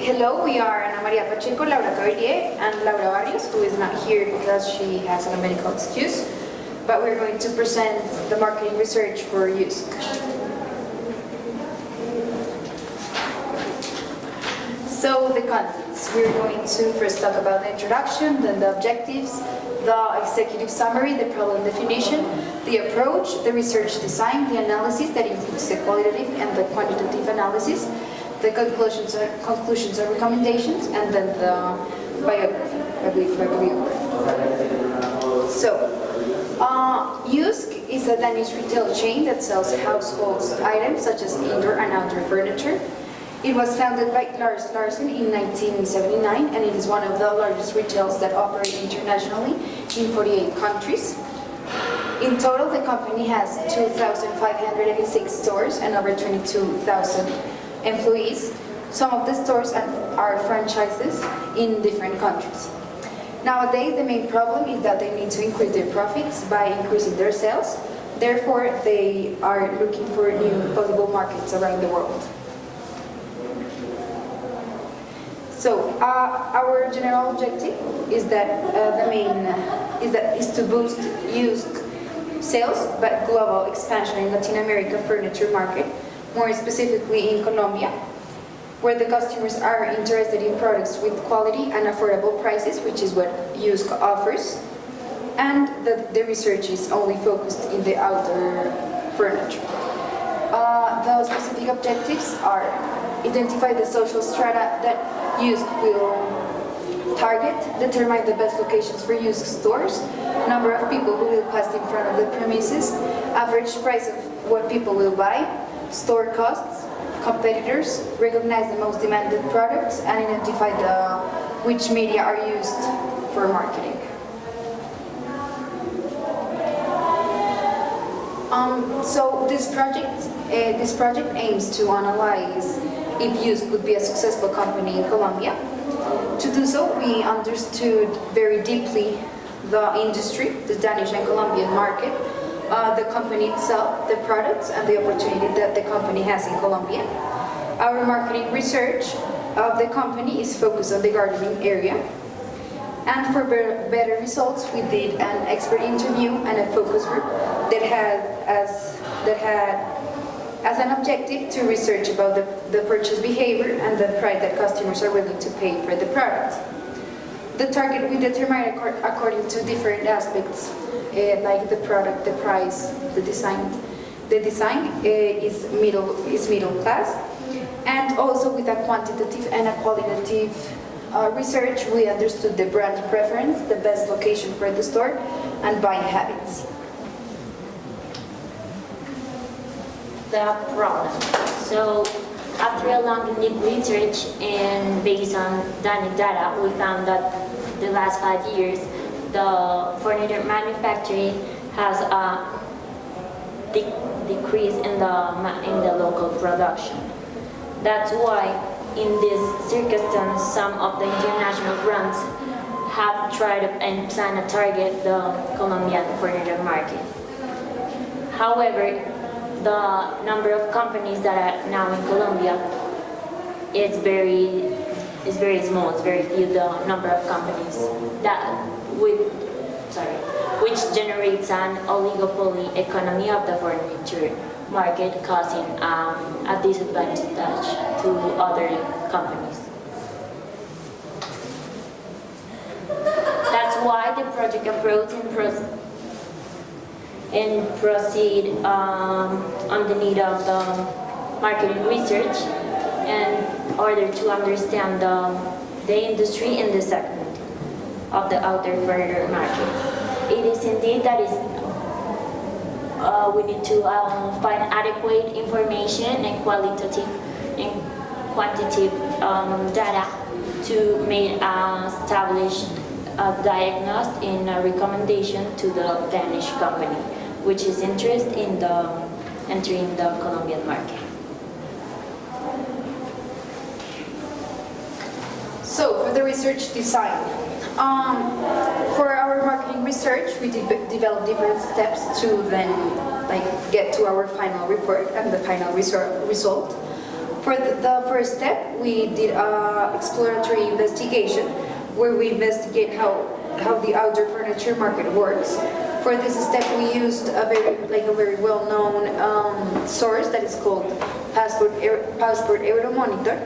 Hello, we are Ana Maria Pacheco, Laura Cavalier, and Laura Barrios, who is not here because she has a medical excuse, but we're going to present the marketing research for USC. So the contents, we're going to first talk about the introduction, then the objectives, the executive summary, the problem definition, the approach, the research design, the analysis that includes the qualitative and the quantitative analysis, the conclusions and recommendations, and then the biography. So, USC is a Danish retail chain that sells household items such as indoor and outdoor furniture. It was founded by Lars Larsen in 1979, and it is one of the largest retailers that operate internationally in 48 countries. In total, the company has 2,586 stores and over 22,000 employees. Some of the stores are franchises in different countries. Nowadays, the main problem is that they need to increase their profits by increasing their sales. Therefore, they are looking for new possible markets around the world. So, our general objective is that is to boost used sales, but global expansion in Latin America furniture market, more specifically in Colombia, where the customers are interested in products with quality and affordable prices, which is what USC offers, and the research is only focused in the outdoor furniture. The specific objectives are identify the social strata that USC will target, determine the best locations for USC stores, number of people who will pass in front of the premises, average price of what people will buy, store costs, competitors, recognize the most demanded products, and identify which media are used for marketing. So this project aims to analyze if USC could be a successful company in Colombia. To do so, we understood very deeply the industry, the Danish and Colombian market, the company itself, the products, and the opportunity that the company has in Colombia. Our marketing research of the company is focused on the gardening area. And for better results, we did an expert interview and a focus group that had as an objective to research about the purchase behavior and the price that customers are willing to pay for the product. The target we determined according to different aspects, like the product, the price, the design. The design is middle class, and also with a quantitative and a qualitative research, we understood the brand preference, the best location for the store, and buying habits. The problem. So, after a long and deep research and based on Danish data, we found that the last 5 years, the furniture manufacturing has a decrease in the local production. That's why, in this circumstance, some of the international brands have tried and plan to target the Colombian furniture market. However, the number of companies that are now in Colombia is very small. It's very few. The number of companies which generates an oligopoly economy of the furniture market, causing a disadvantage to other companies. That's why the project approach and proceed on the need of the marketing research in order to understand the industry and the segment of the outdoor furniture market. It is indeed that we need to find adequate information and qualitative and quantitative data to make establish a diagnosis and a recommendation to the Danish company, which is interested in entering the Colombian market. So, for the research design, for our marketing research, we developed different steps to then get to our final report and the final result. For the first step, we did an exploratory investigation where we investigate how the outdoor furniture market works. For this step, we used a very well-known source that is called Passport Euromonitor,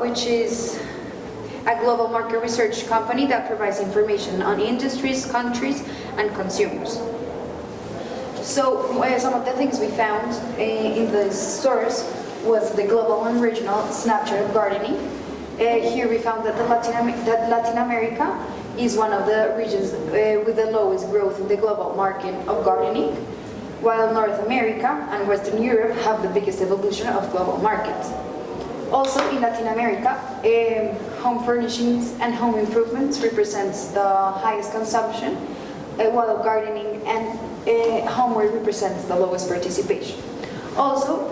which is a global market research company that provides information on industries, countries, and consumers. So some of the things we found in this source was the global and regional snapshot of gardening. Here we found that Latin America is one of the regions with the lowest growth in the global market of gardening, while North America and Western Europe have the biggest evolution of global markets. Also in Latin America, home furnishings and home improvements represents the highest consumption, while gardening and homeware represents the lowest participation. Also,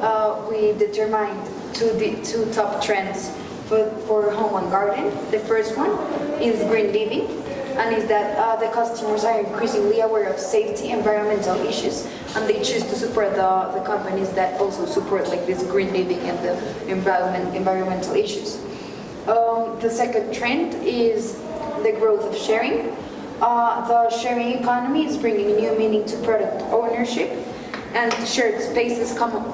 we determined two top trends for home and garden. The first one is green living, and is that the customers are increasingly aware of safety, environmental issues, and they choose to support the companies that also support like this green living and the environmental issues. The second trend is the growth of sharing. The sharing economy is bringing new meaning to product ownership, and shared spaces, communal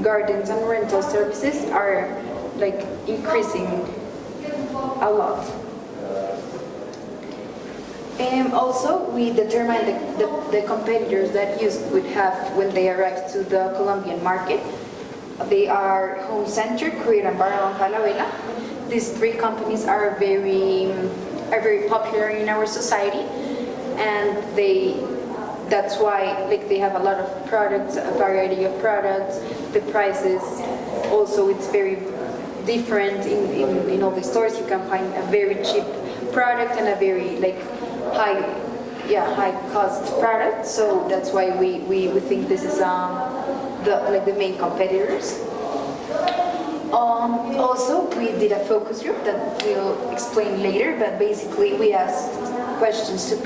gardens and rental services are like increasing a lot. Also, we determined the competitors that youth would have when they arrive to the Colombian market. They are Home Center, Create Barra, and Falabella. These three companies are very popular in our society, and that's why like they have a lot of products, a variety of products. The prices also it's very different in all the stores. You can find a very cheap product and a very like high cost product. So that's why we think this is the main competitors. Also, we did a focus group that we'll explain later, but basically we asked questions to people